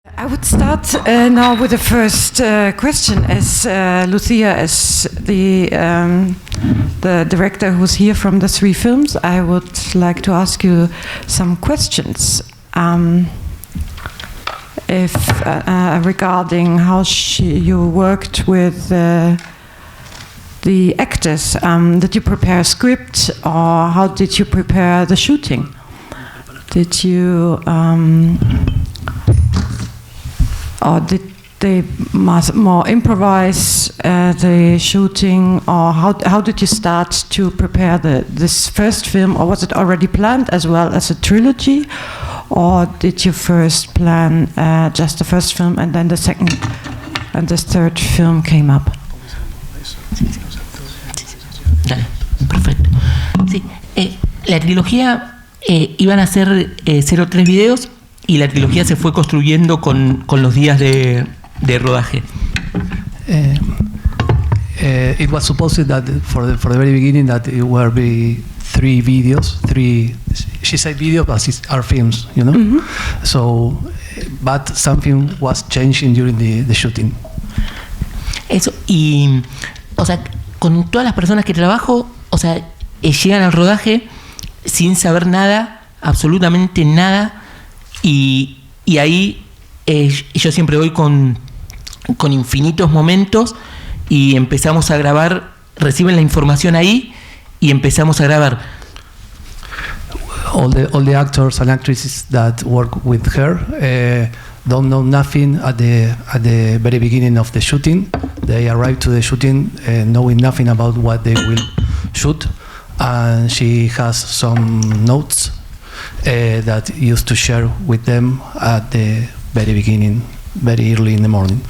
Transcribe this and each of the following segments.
I would start now with the first question. As Lucía, as the director who's here from the 3 films, I would like to ask you some questions. Regarding how you worked with the actors. Did you prepare a script, or how did you prepare the shooting? Did you, or did they more improvise the shooting, or how did you start to prepare this first film, or was it already planned as well as a trilogy, or did you first plan just the first film and then the second and the third film came up? Dale, perfecto. Sí, la trilogía iban a ser 03 videos y la trilogía se fue construyendo con los días de rodaje. It was supposed that for the very beginning that it would be 3 videos, 3. She said video, but it's our films, you know. Mm-hmm. So, but something was changing during the shooting. Eso, y, o sea, con todas las personas que trabajo, o sea, llegan al rodaje sin saber nada, absolutamente nada, y ahí yo siempre voy con infinitos momentos y empezamos a grabar, reciben la información ahí y empezamos a grabar. All the actors and actresses that work with her don't know nothing at the very beginning of the shooting. They arrive to the shooting knowing nothing about what they will shoot, and she has some notes that used to share with them at the very beginning, very early in the morning.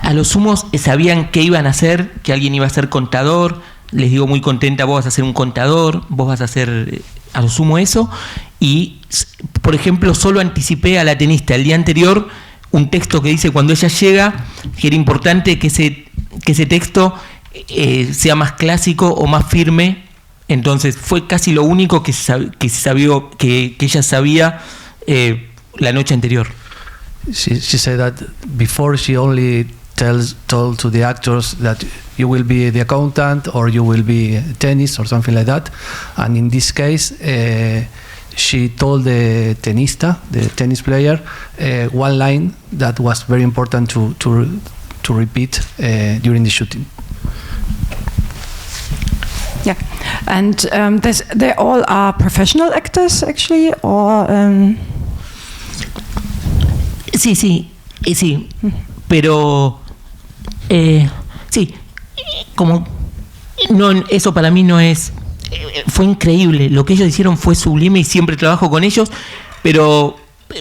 A los sumos sabían qué iban a hacer, que alguien iba a ser contador. Les digo muy contenta, vos vas a ser un contador, vos vas a hacer a lo sumo eso. Y, por ejemplo, solo anticipé a la tenista el día anterior un texto que dice cuando ella llega, que era importante que ese texto sea más clásico o más firme. Entonces fue casi lo único que ella sabía la noche anterior. She said that before she only told to the actors that you will be the accountant or you will be tennis or something like that, and in this case she told the tenista, the tennis player, one line that was very important to repeat during the shooting. Yeah, and they all are professional actors actually, or Sí, pero sí, como no, eso para mí no es, fue increíble, lo que ellos hicieron fue sublime y siempre trabajo con ellos, pero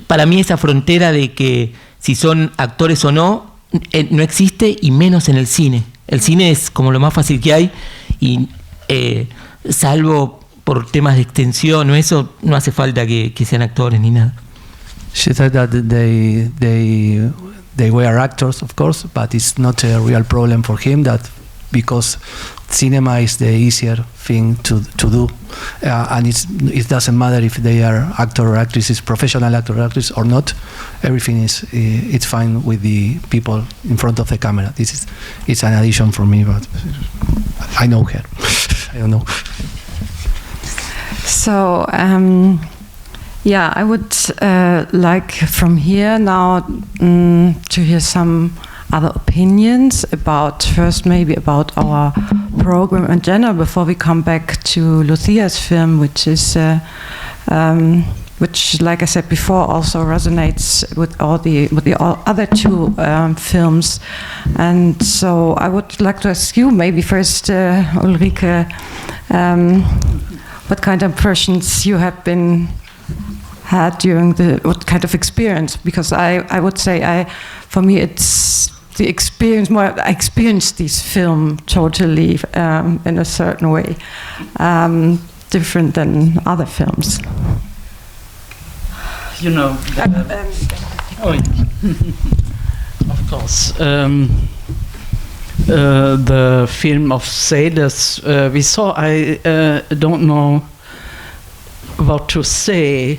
para mí esa frontera de que si son actores o no existe, y menos en el cine. El cine es como lo más fácil que hay y salvo por temas de extensión o eso, no hace falta que sean actores ni nada. She said that they were actors, of course, but it's not a real problem for him, that because cinema is the easier thing to do, and it doesn't matter if they are actor or actresses, professional actor or actress or not. Everything it's fine with the people in front of the camera. It's an addition for me, but I know her. I don't know. So. Yeah, I would like from here now to hear some other opinions about, first maybe about our program in general, before we come back to Lucía's film, which is, which, like I said before, also resonates with the other 2 films. And so I would like to ask you, maybe first, Ulrike, what kind of impressions you have had during what kind of experience? Because I would say for me it's the experience more. I experienced this film totally in a certain way, different than other films. You know, of course, the film of Seles we saw. I don't know what to say.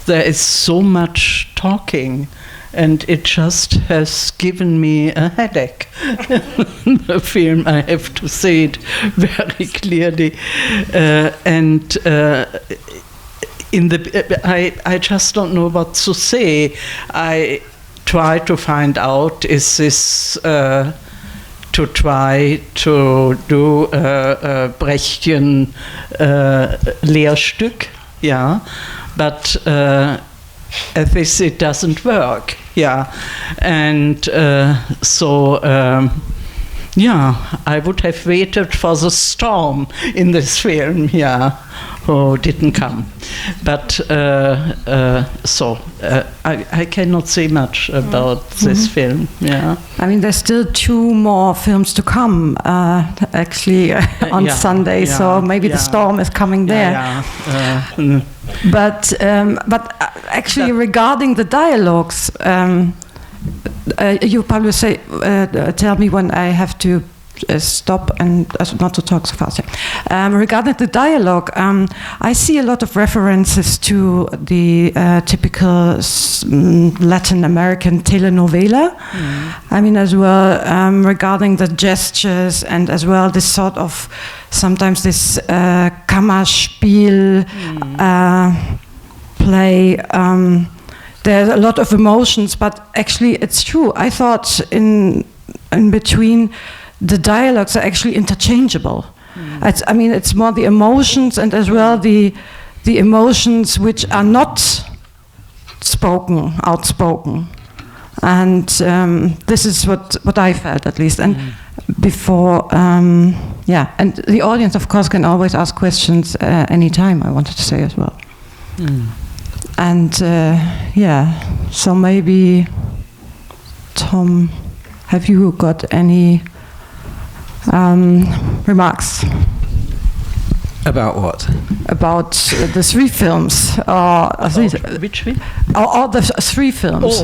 there is so much talking, and it just has given me a headache. The film, I have to say it very clearly, I just don't know what to say. I try to find out, is this to try to do a Brechtchen Lehrstück, yeah, but at this it doesn't work, yeah, and I would have waited for the storm in this film, yeah, who didn't come. But I cannot say much about this film, yeah. I mean, there's still 2 more films to come, actually, on Sunday, so maybe the storm is coming there. But actually, regarding the dialogues, you probably say, tell me when I have to stop and not to talk so fast. Regarding the dialogue, I see a lot of references to the typical Latin American telenovela. I mean, as well, regarding the gestures and as well this sort of, sometimes this Kammerspiel play. There's a lot of emotions, but actually it's true. I thought in between the dialogues are actually interchangeable. It's more the emotions and as well the emotions which are not outspoken. And this is what I felt, at least. And before, and the audience, of course, can always ask questions anytime, I wanted to say as well. And so maybe, Tom, have you got any remarks? About what? About the 3 films. Which film? Or the 3 films.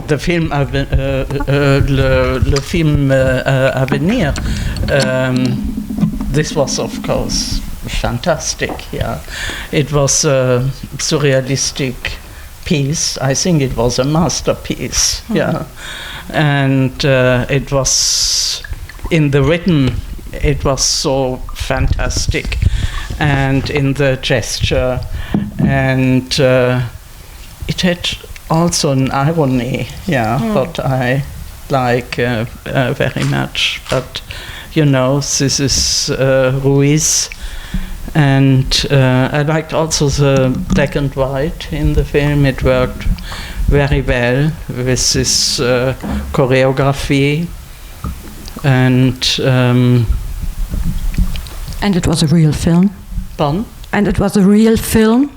The film, le film à venir. This was, of course, fantastic, yeah. It was a surrealistic piece. I think it was a masterpiece, yeah. And it was, in the rhythm, it was so fantastic, and in the gesture, and it had also an irony, what I like very much. But this is Ruiz, and I liked also the black and white in the film. It worked very well with this choreography, and it was a real film. Pardon? And it was a real film.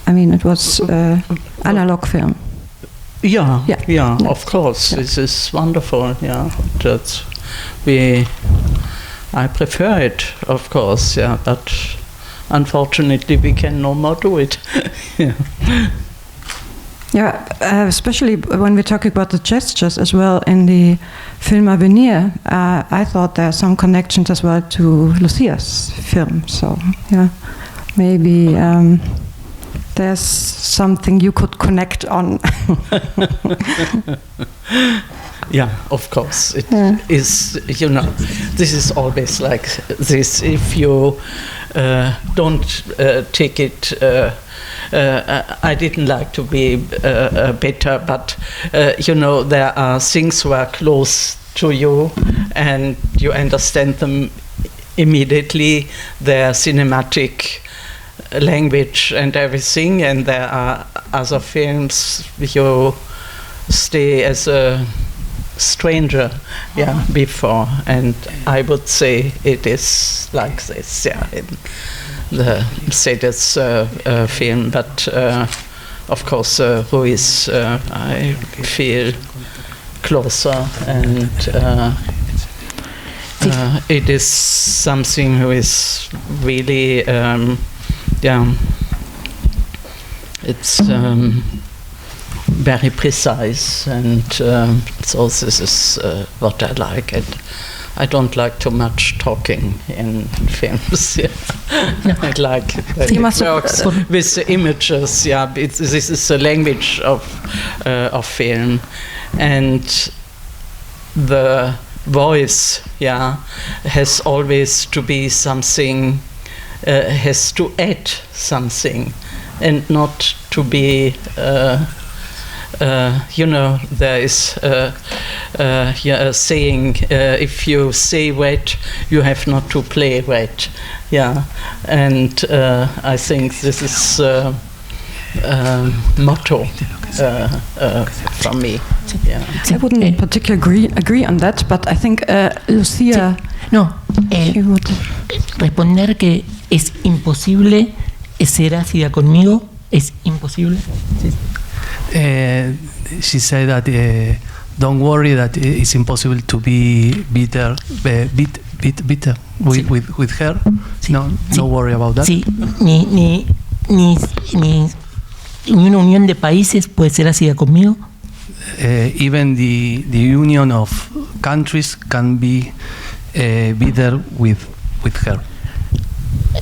I mean, it was analog film. Yeah, of course. Yeah. This is wonderful. Yeah, I prefer it, of course. Yeah, but unfortunately, we can no more do it. Especially when we're talking about the gestures as well in the film à venir. I thought there are some connections as well to Lucía's film. So maybe there's something you could connect on. Yeah, of course. It is, this is always like this. If you don't take it, I didn't like to be better, but there are things who are close to you and you understand them immediately, their cinematic language and everything, and there are other films you stay as a stranger before, and I would say it is like this in the Seles film, but of course Ruiz I feel closer, and it is something who is really it's very precise, and so this is what I like, and I don't like too much talking in films. Yeah. I like that it works with the images. Yeah, this is the language of film, and the voice. Yeah, has always to be something. Has to add something, and not to be. There is a saying, if you say wet, you have not to play wet. Yeah, and I think this is motto from me. Yeah. I wouldn't particularly agree on that, but I think Lucía... responder que es imposible ser ácida conmigo, es imposible. Sí. She said that don't worry that it's impossible to be bitter with her. Sí. No worry about that. Sí, ni una unión de países puede ser ácida conmigo. Even the union of countries can be bitter with her.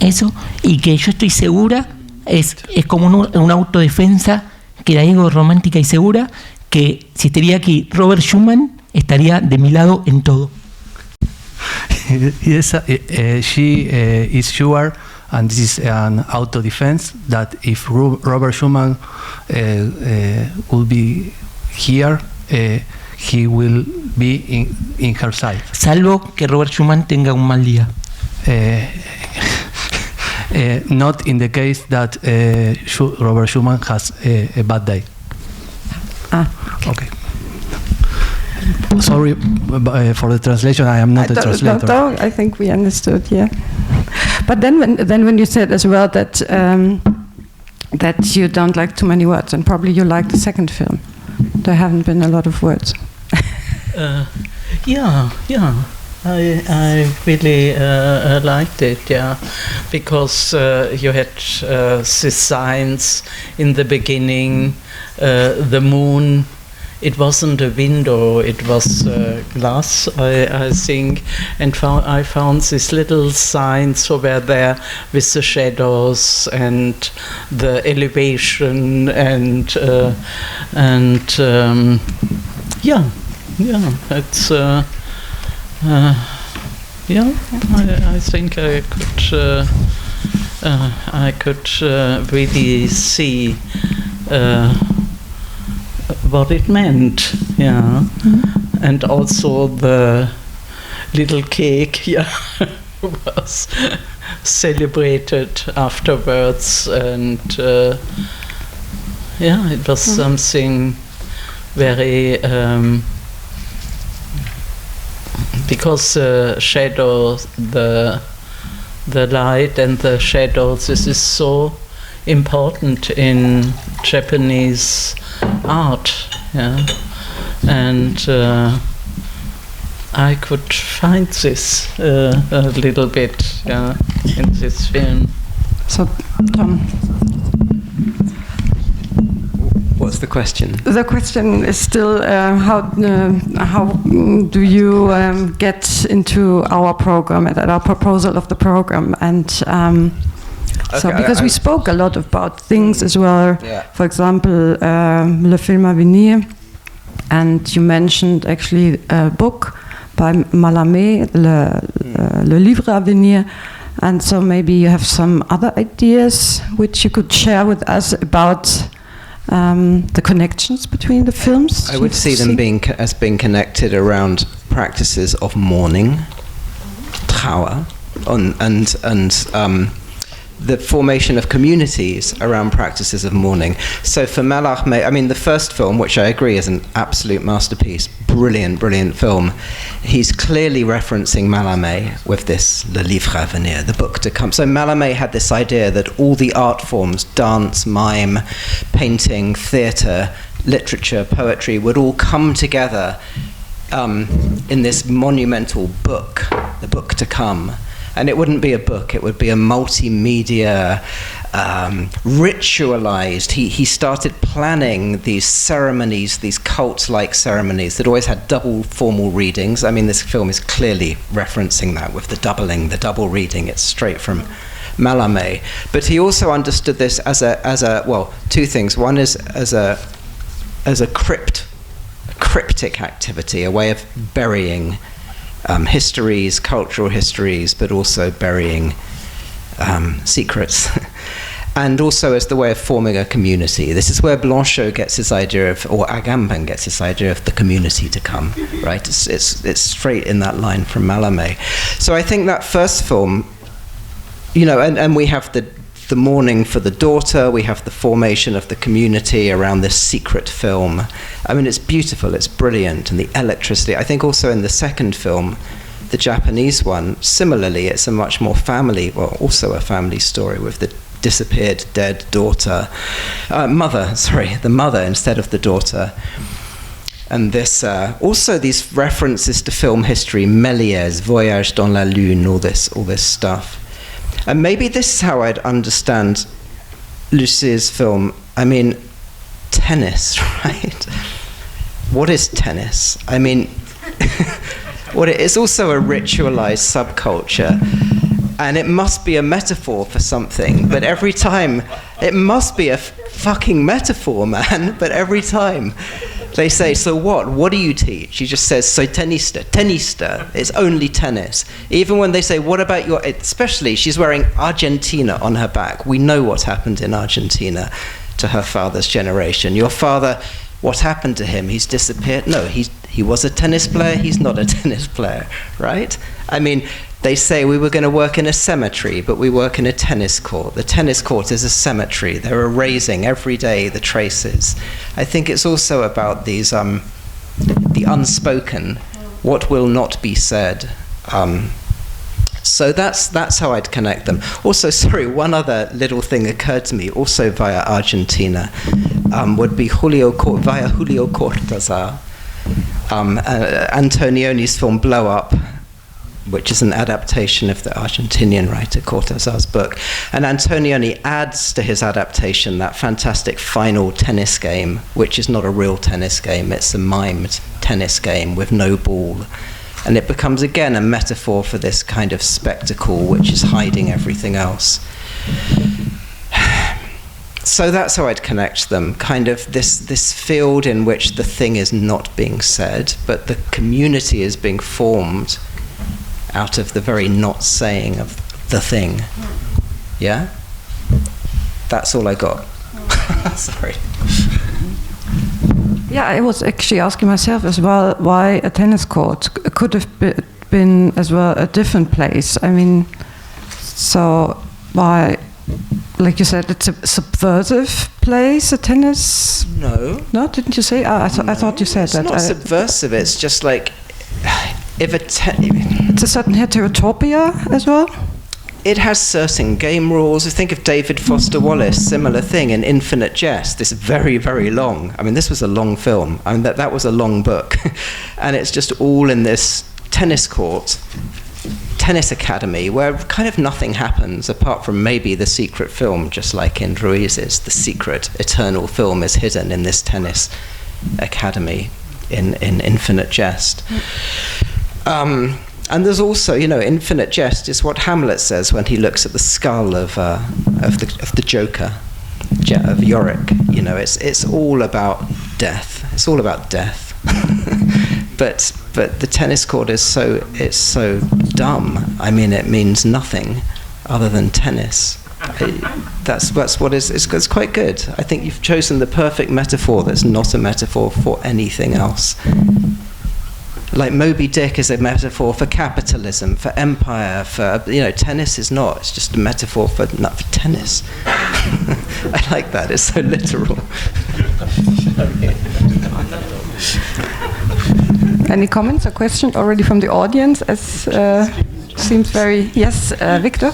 Eso, y que yo estoy segura, es como una autodefensa que la digo romántica y segura, que si estaría aquí Robert Schumann, estaría de mi lado en todo. Yes, she is sure, and this is an auto-defense, that if Robert Schumann will be here, he will be in her side. Salvo que Robert Schumann tenga un mal día. Not in the case that Robert Schumann has a bad day. Okay. Sorry for the translation. I am not a translator. No, I think we understood. Yeah. But then when you said as well that that you don't like too many words, and probably you like the second film. There haven't been a lot of words. Yeah. I really liked it, yeah, because you had the signs in the beginning, the moon. It wasn't a window; it was glass, I think, and I found these little signs over there with the shadows and the elevation and it's. I think I could really see what it meant, yeah, and also the little cake, yeah, was celebrated afterwards, and it was something very. Because the shadow, the light and the shadows, this is so important in Japanese art, yeah. And I could find this a little bit, yeah, in this film. So, Tom. What's the question? The question is still how do you get into our program and our proposal of the program, and so because we spoke a lot about things as well. Yeah. For example, Le Film à Venir, and you mentioned actually a book by Malamé, Le Livre à Venir. And so maybe you have some other ideas which you could share with us about the connections between the films. I would see them being connected around practices of mourning, trauer, and the formation of communities around practices of mourning. So for Mallarmé, I mean, the first film, which I agree is an absolute masterpiece, brilliant film, he's clearly referencing Mallarmé with this Le Livre à Venir, the book to come. So Mallarmé had this idea that all the art forms, dance, mime, painting, theatre, literature, poetry, would all come together in this monumental book, the book to come. And it wouldn't be a book, it would be a multimedia, ritualized. He started planning these ceremonies, these cult-like ceremonies that always had double formal readings. I mean, this film is clearly referencing that with the doubling, the double reading. It's straight from Mallarmé. But he also understood this as a well, two things. One is as a cryptic activity, a way of burying histories, cultural histories, but also burying secrets. And also as the way of forming a community. This is where Blanchot gets his idea of, or Agamben gets his idea of the community to come, right? It's straight in that line from Mallarmé. So I think that first film, you know, and we have the mourning for the daughter, we have the formation of the community around this secret film. I mean, it's beautiful, it's brilliant, and the electricity. I think also in the second film, the Japanese one, similarly, it's a much more family, well, also a family story with the disappeared dead daughter, the mother instead of the daughter. And this, also these references to film history, Méliès, Voyage dans la Lune, all this stuff. And maybe this is how I'd understand Lucie's film. I mean, tennis, right? What is tennis? I mean, it's also a ritualized subculture. And it must be a metaphor for something, but every time, it must be a fucking metaphor, man, but every time they say, so what? What do you teach? She just says, soy tenista. It's only tennis. Even when they say, what about your, especially, she's wearing Argentina on her back. We know what happened in Argentina to her father's generation. Your father, what happened to him? He's disappeared? No, he was a tennis player. He's not a tennis player, right? I mean, they say we were going to work in a cemetery, but we work in a tennis court. The tennis court is a cemetery. They're erasing every day the traces. I think it's also about these, the unspoken, what will not be said. So that's how I'd connect them. Also, sorry, one other little thing occurred to me, also via Argentina, would be via Julio Cortázar. Antonioni's film Blow Up, which is an adaptation of the Argentinian writer Cortázar's book. And Antonioni adds to his adaptation that fantastic final tennis game, which is not a real tennis game, it's a mimed tennis game with no ball. And it becomes again a metaphor for this kind of spectacle which is hiding everything else. So that's how I'd connect them, kind of this field in which the thing is not being said, but the community is being formed out of the very not saying of the thing. Yeah? That's all I got. Sorry. Yeah, I was actually asking myself as well why a tennis court could have been as well a different place. I mean, so why, like you said, it's a subversive place, a tennis? No. No, didn't you say? I thought you said it's that. It's not subversive, it's just like, it's a certain heterotopia as well? It has certain game rules. I think of David Foster Wallace, similar thing in Infinite Jest. This very, very long. I mean, this was a long film. I mean, that was a long book. And it's just all in this tennis court, tennis academy, where kind of nothing happens apart from maybe the secret film, just like in Ruiz's. The secret eternal film is hidden in this tennis academy in Infinite Jest. And there's also, you know, Infinite Jest is what Hamlet says when he looks at the skull of the Joker, of Yorick. You know, it's all about death. It's all about death. but the tennis court is so dumb. I mean, it means nothing other than tennis. That's what it's quite good. I think you've chosen the perfect metaphor that's not a metaphor for anything else. Like Moby Dick is a metaphor for capitalism, for empire, for, you know, tennis is not. It's just a metaphor for tennis. I like that, it's so literal. Any comments or questions already from the audience? As seems very, yes, Victor?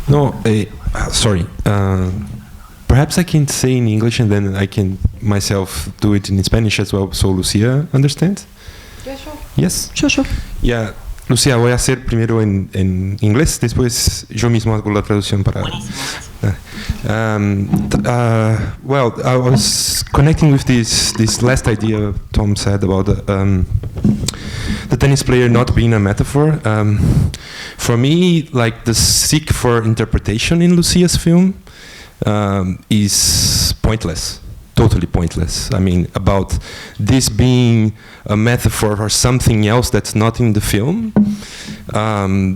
No, sorry. Perhaps I can say in English and then I can myself do it in Spanish as well, so Lucia understands? Yeah, sure. Yes? Sure. Yeah, Lucía, voy a hacer primero en inglés, después yo mismo hago la traducción para... Well, I was connecting with this last idea Tom said about the tennis player not being a metaphor. For me, like the seek for interpretation in Lucia's film is pointless. Totally pointless. I mean, about this being a metaphor for something else that's not in the film.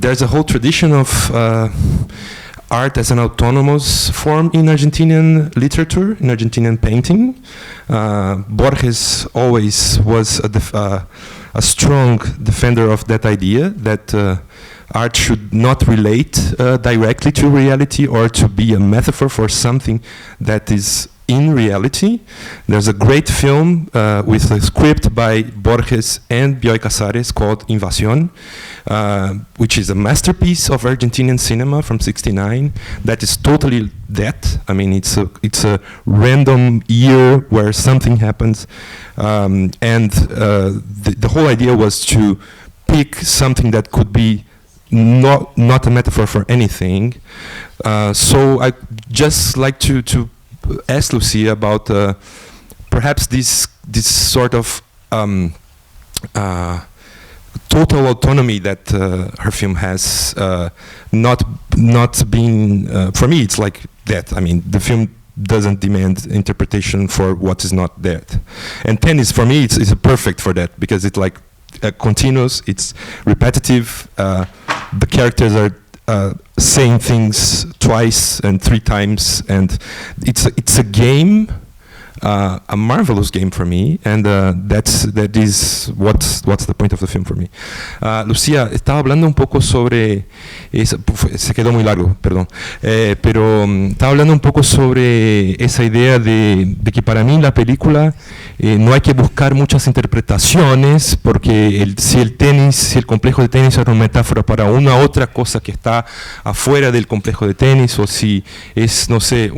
There's a whole tradition of art as an autonomous form in Argentinian literature, in Argentinian painting. Borges always was a strong defender of that idea that art should not relate directly to reality or to be a metaphor for something that is in reality. There's a great film with a script by Borges and Bioy Casares called Invasión, which is a masterpiece of Argentinian cinema from '69 that is totally that. I mean, it's a random year where something happens, and the whole idea was to pick something that could be not a metaphor for anything. So I just like to ask Lucia about perhaps this sort of total autonomy that her film has, not being for me it's like that. I mean, the film doesn't demand interpretation for what is not that, and tennis for me it's perfect for that, because it's like continuous, it's repetitive, the characters are saying things twice and 3 times, and it's a game, a marvelous game for me, and that is what's the point of the film for me. Lucía, estaba hablando un poco sobre se quedó muy largo, perdón, pero estaba hablando un poco sobre esa idea de que para mí la película no hay que buscar muchas interpretaciones, porque si el complejo de tenis es una metáfora para una otra cosa que está afuera del complejo de tenis, o si es, no sé,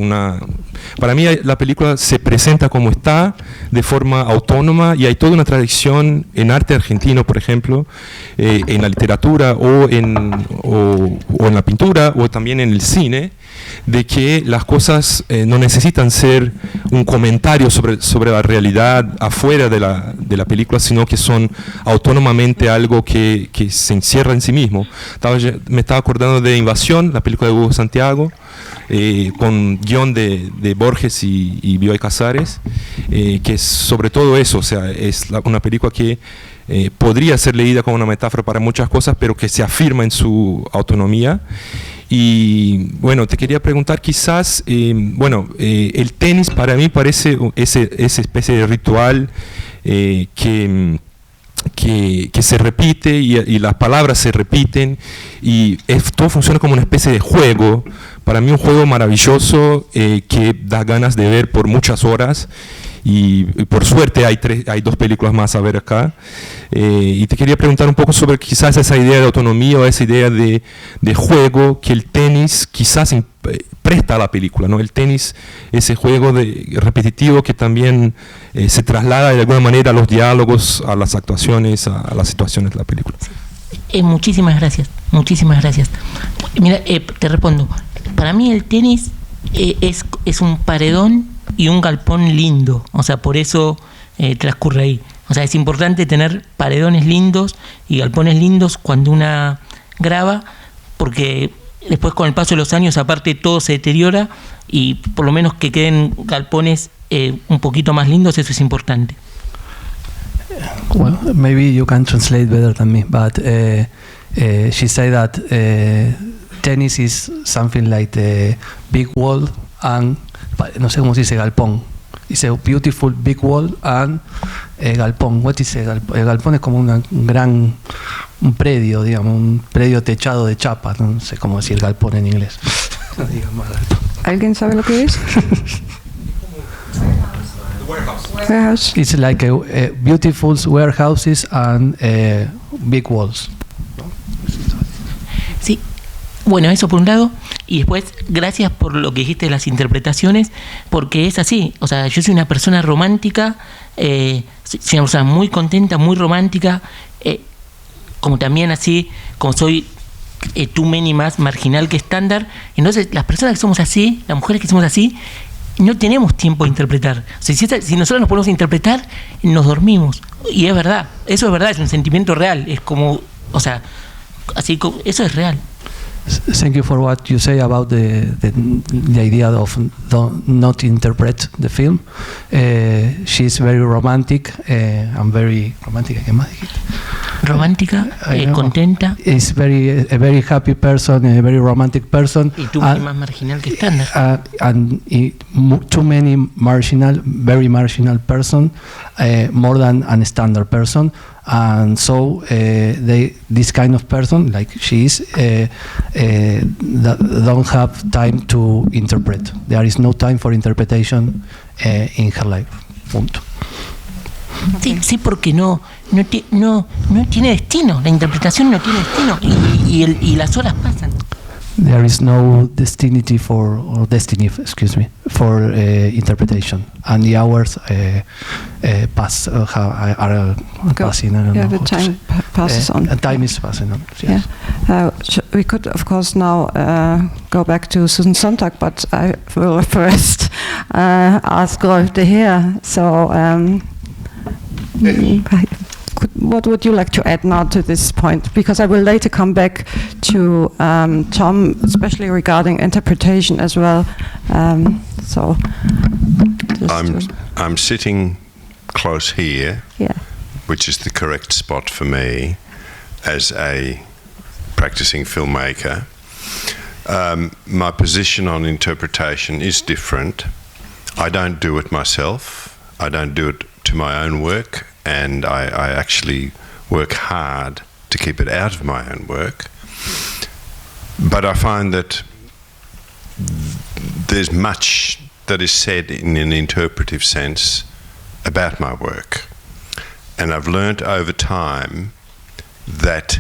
para mí la película se presenta como está, de forma autónoma, y hay toda una tradición en arte argentino, por ejemplo, en la literatura o en la pintura, o también en el cine, de que las cosas no necesitan ser un comentario sobre la realidad afuera de la película, sino que son autónomamente algo que se encierra en sí mismo. Me estaba acordando de Invasión, la película de Hugo Santiago, con guión de Borges y Bioy Casares, que es sobre todo eso, o sea, es una película que podría ser leída como una metáfora para muchas cosas, pero que se afirma en su autonomía. Y bueno, te quería preguntar quizás, el tenis para mí parece esa especie de ritual que se repite, y las palabras se repiten, y todo funciona como una especie de juego. Para mí un juego maravilloso que da ganas de ver por muchas horas, y por suerte hay 2 películas más a ver acá, y te quería preguntar un poco sobre quizás esa idea de autonomía, o esa idea de juego que el tenis quizás presta a la película, ¿no? El tenis, ese juego repetitivo que también se traslada de alguna manera a los diálogos, a las actuaciones, a las situaciones de la película. Muchísimas gracias, muchísimas gracias. Mira, te respondo. Para mí el tenis es un paredón y un galpón lindo, o sea, por eso transcurre ahí. O sea, es importante tener paredones lindos y galpones lindos cuando una graba, porque después con el paso de los años, aparte, todo se deteriora, y por lo menos que queden galpones un poquito más lindos, eso es importante. Well, maybe you can translate better than me, but she said that tennis is something like the big wall and, no sé cómo se dice, galpón. It's a beautiful big wall and galpón. What is a galpón? El galpón es como un predio, digamos, un predio techado de chapa. No sé cómo decir galpón en inglés. No digas más galpón. ¿Alguien sabe lo que es? Warehouse. It's like a beautiful warehouses and big walls. Sí, bueno, eso por un lado, y después gracias por lo que dijiste de las interpretaciones, porque es así. O sea, yo soy una persona romántica, soy una persona muy contenta, muy romántica, como también así, como soy too many más marginal que estándar, entonces las personas que somos así, las mujeres que somos así, no tenemos tiempo de interpretar. O sea, si nosotros nos ponemos a interpretar, nos dormimos. Y es verdad, eso es verdad, es un sentimiento real, es como, o sea, así eso es real. Thank you for what you say about the idea of not interpret the film. She's very romantic and very romantic. ¿Qué más dijiste? Romántica, contenta. Is a very happy person, a very romantic person. Y tú más marginal que estándar. And too many very marginal person, more than a standard person. And so this kind of person, like she is, that don't have time to interpret. There is no time for interpretation in her life. Punto. Sí, porque no tiene destino. La interpretación no tiene destino y las horas pasan. There is no destiny for interpretation, and the hours pass are passing. The time passes on. Time is passing on. Yes. Yeah. We could, of course, now go back to Susan Sontag, but I will first ask Rolf de Heer. So, what would you like to add now to this point? Because I will later come back to Tom, especially regarding interpretation as well. I'm sitting close here, yeah, which is the correct spot for me as a practicing filmmaker. My position on interpretation is different. I don't do it myself. I don't do it to my own work. And I actually work hard to keep it out of my own work. But I find that there's much that is said in an interpretive sense about my work. And I've learnt over time that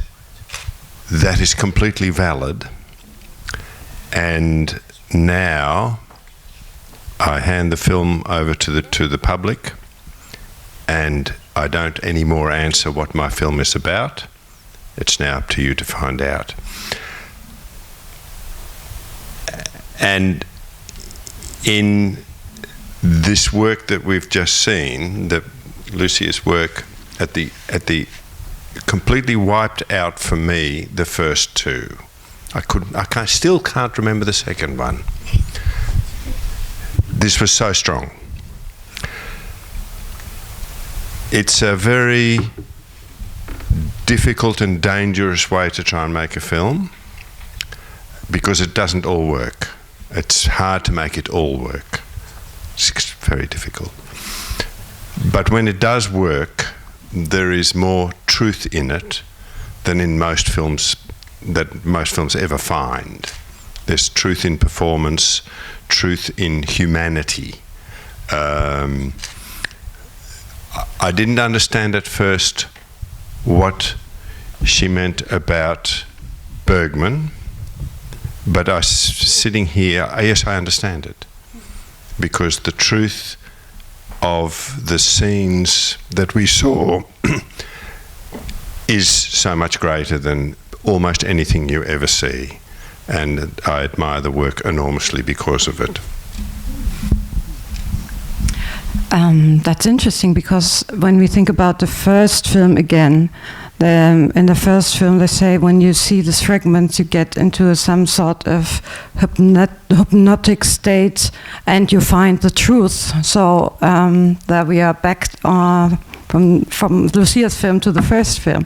that is completely valid. And now I hand the film over to the public, and I don't anymore answer what my film is about. It's now up to you to find out. And in this work that we've just seen, Lucia's work at the completely wiped out for me the first two. I still can't remember the second one. This was so strong. It's a very difficult and dangerous way to try and make a film because it doesn't all work. It's hard to make it all work. It's very difficult. But when it does work, there is more truth in it than in most films ever find. There's truth in performance, truth in humanity. I didn't understand at first what she meant about Bergman, but sitting here, yes, I understand it, because the truth of the scenes that we saw is so much greater than almost anything you ever see, and I admire the work enormously because of it. That's interesting, because when we think about the first film again, in the first film they say when you see these fragments you get into some sort of hypnotic state and you find the truth. So there we are back from Lucia's film to the first film.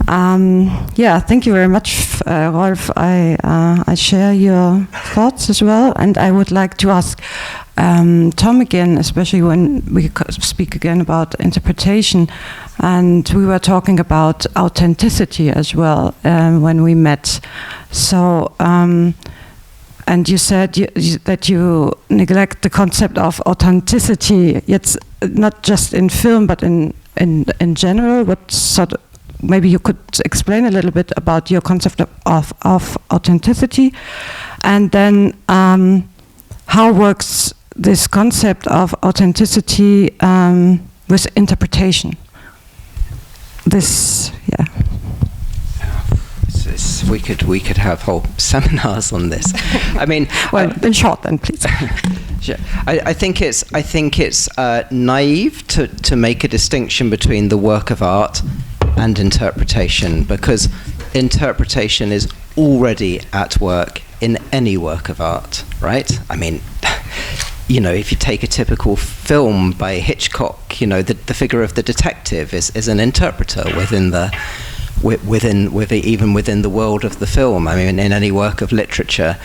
Yeah, thank you very much, Rolf. I share your thoughts as well, and I would like to ask Tom again, especially when we speak again about interpretation, and we were talking about authenticity as well when we met. So, and you said that you neglect the concept of authenticity. It's not just in film, but in general. What sort of, maybe you could explain a little bit about your concept of authenticity, and then how works this concept of authenticity with interpretation? Yeah. we could have whole seminars on this. I mean, well, in short, then, please. Sure. I think it's naive to make a distinction between the work of art and interpretation, because interpretation is already at work in any work of art, right? I mean, if you take a typical film by Hitchcock, the figure of the detective is an interpreter within the world of the film. I mean, in any work of literature,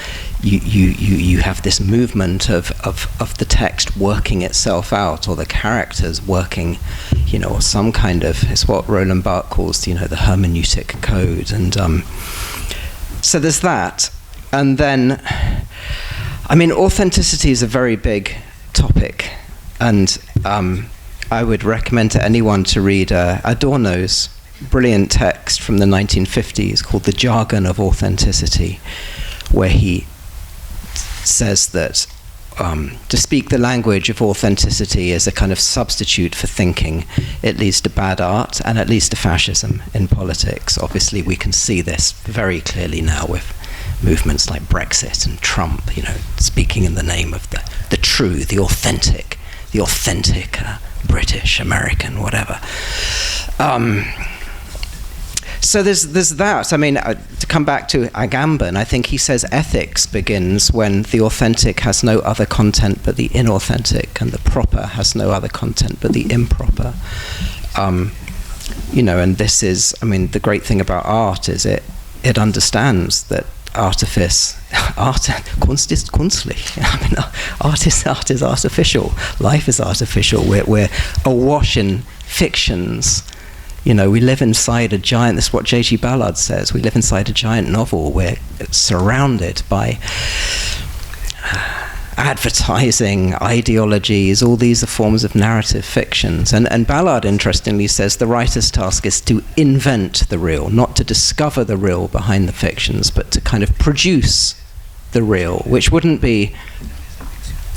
you have this movement of the text working itself out, or the characters working, or some kind of, it's what Roland Barthes calls, the hermeneutic code. And so there's that. And then, I mean, authenticity is a very big topic, and I would recommend to anyone to read Adorno's brilliant text from the 1950s called The Jargon of Authenticity, where he says that to speak the language of authenticity is a kind of substitute for thinking. It leads to bad art, and it leads to fascism in politics. Obviously, we can see this very clearly now with movements like Brexit and Trump, speaking in the name of the true, the authentic British, American, whatever. So there's that. I mean, to come back to Agamben, I think he says ethics begins when the authentic has no other content but the inauthentic, and the proper has no other content but the improper. And this is, I mean, the great thing about art is it understands that Kunst ist künstlich. I mean, art is artificial. Life is artificial. We're awash in fictions. We live inside a giant, this is what J.G. Ballard says, we live inside a giant novel. We're surrounded by advertising, ideologies, all these are forms of narrative fictions. And Ballard, interestingly, says the writer's task is to invent the real, not to discover the real behind the fictions, but to kind of produce the real, which wouldn't be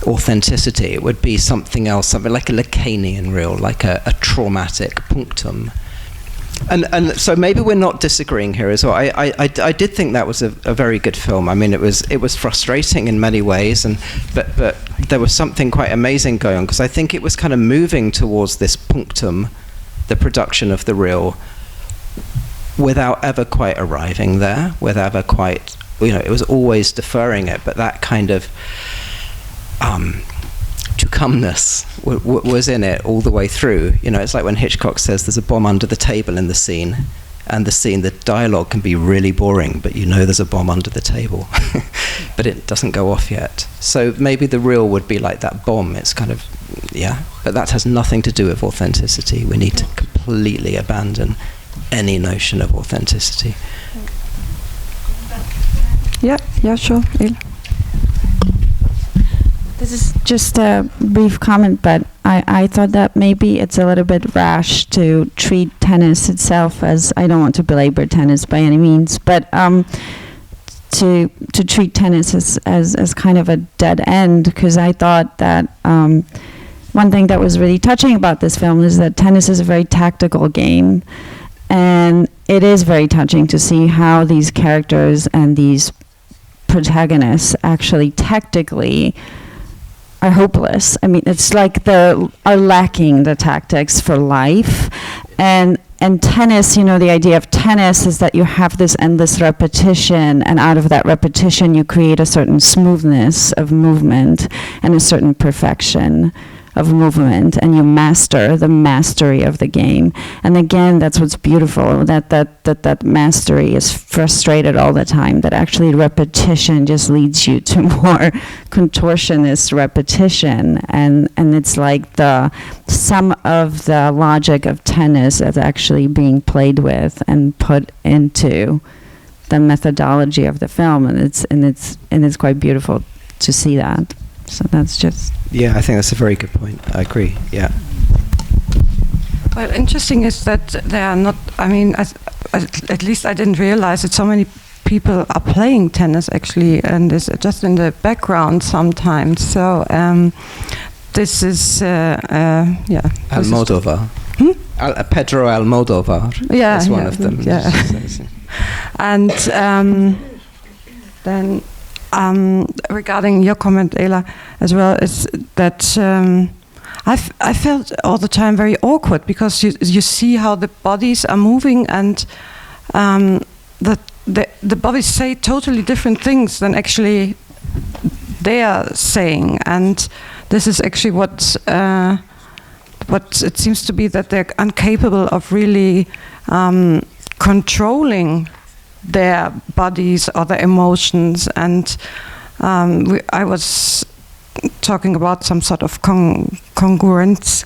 authenticity, it would be something else, something like a Lacanian real, like a traumatic punctum. And so maybe we're not disagreeing here as well. I did think that was a very good film. I mean, it was frustrating in many ways, but there was something quite amazing going on, because I think it was kind of moving towards this punctum, the production of the real, without ever quite arriving there, without ever quite, it was always deferring it, but that kind of to-comeness was in it all the way through. It's like when Hitchcock says there's a bomb under the table in the scene, and the dialogue can be really boring, but there's a bomb under the table, but it doesn't go off yet. So maybe the real would be like that bomb. It's kind of, but that has nothing to do with authenticity. We need to completely abandon any notion of authenticity. Yeah, sure. Il. This is just a brief comment, but I thought that maybe it's a little bit rash to treat tennis itself as, I don't want to belabor tennis by any means, but to treat tennis as kind of a dead end, because I thought that one thing that was really touching about this film is that tennis is a very tactical game, and it is very touching to see how these characters and these protagonists actually tactically are hopeless. I mean, it's like are lacking the tactics for life. And tennis, the idea of tennis is that you have this endless repetition, and out of that repetition you create a certain smoothness of movement and a certain perfection of movement, and you master the mastery of the game. And again, that's what's beautiful, that mastery is frustrated all the time, that actually repetition just leads you to more contortionist repetition, and it's like the sum of the logic of tennis is actually being played with and put into the methodology of the film, and it's quite beautiful to see that. So that's just... Yeah, I think that's a very good point. I agree, yeah. Well, interesting is that there are not, I mean, at least I didn't realize that so many people are playing tennis actually, and it's just in the background sometimes. So this is, Almodovar. Pedro Almodovar. Yeah, that's one of them. Yeah. And then regarding your comment, Ayla, as well, is that I felt all the time very awkward because you see how the bodies are moving and the bodies say totally different things than actually they are saying, and this is actually what it seems to be, that they're incapable of really controlling their bodies or their emotions. And I was talking about some sort of congruence.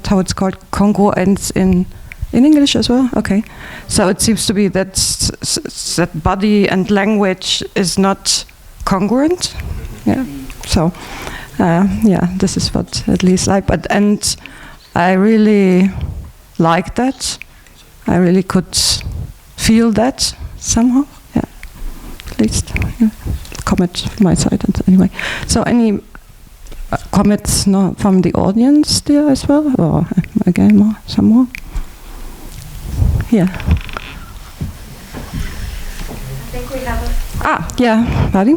How it's called? Congruence in English as well. Okay, so it seems to be that that body and language is not congruent. Yeah. So this is what at least and I really like that. I really could feel that somehow. Yeah, at least comment from my side. Anyway, so any comments from the audience there as well, or again some more? Yeah. I think we have Buddy.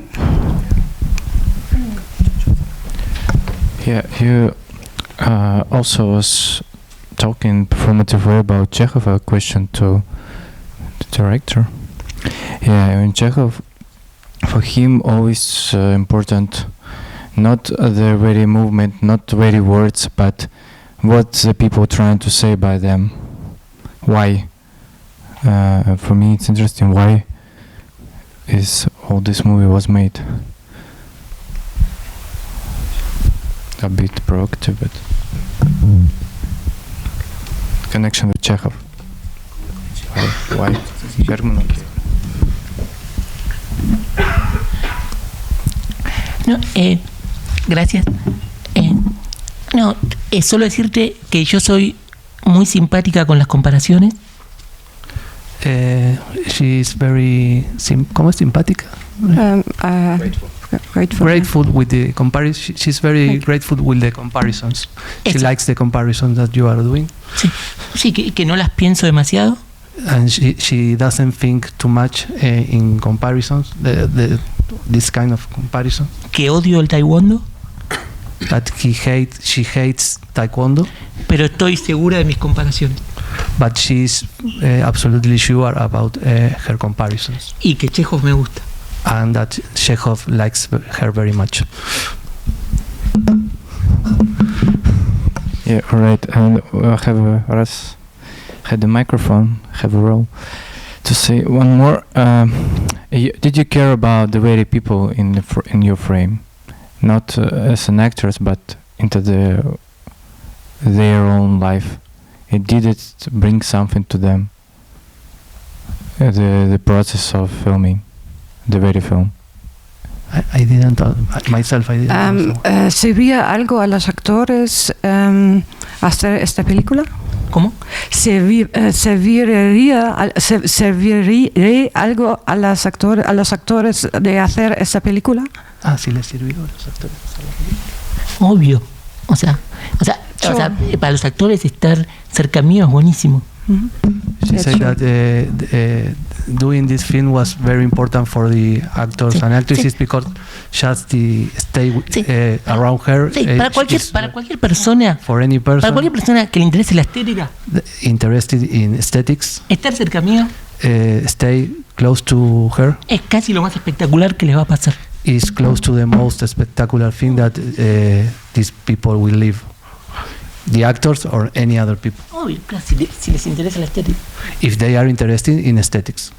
Yeah, you also was talking performative way about Chekhov. A question to the director. Yeah, in Chekhov, for him always important, not the very movement, not the very words, but what the people trying to say by them. Why? For me, it's interesting. Why is all this movie was made? A bit provocative, but connection with Chekhov. Why? Bergman. No, gracias. No, solo decirte que yo soy muy simpática con las comparaciones. She's very simpática. Grateful with the comparison. She's very grateful with the comparisons. She likes the comparisons that you are doing. Sí, que no las pienso demasiado. And she doesn't think too much in comparisons. This kind of comparison. Que odio el taekwondo. That she hates taekwondo. Pero estoy segura de mis comparaciones. But she's absolutely sure about her comparisons. Y que Chekhov me gusta. And that Chekhov likes her very much. Yeah, right. And I had the microphone, have a role to say one more. Did you care about the very people in your frame, not as an actress, but into their own life? Did it bring something to them? The process of filming, the very film. I didn't myself. I didn't. ¿Serviría algo a los actores hacer esta película? ¿Cómo? ¿Serviría algo a los actores de hacer esta película? Sí les sirvió a los actores. Obvio. O sea, para los actores estar cerca mío es buenísimo. She said that doing this film was very important for the actors and actresses because just the stay around her. Para cualquier persona. For any person. Para cualquier persona que le interese la estética. Interested in aesthetics. Estar cerca mío. Stay close to her. Es casi lo más espectacular que les va a pasar. Is close to the most spectacular thing that these people will live. The actors or any other people. Obvio, claro, si les interesa la estética. If they are interested in aesthetics.